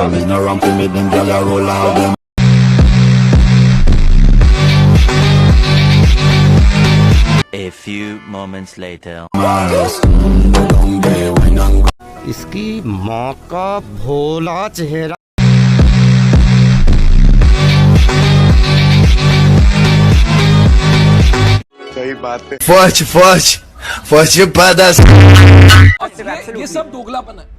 Cause me no ramp me them gyal a roll out them. A few moments later. इसकी माँ का भोला चेहरा। सही बात है। Forte, forte, forte para das. ये सब दोगलापन है।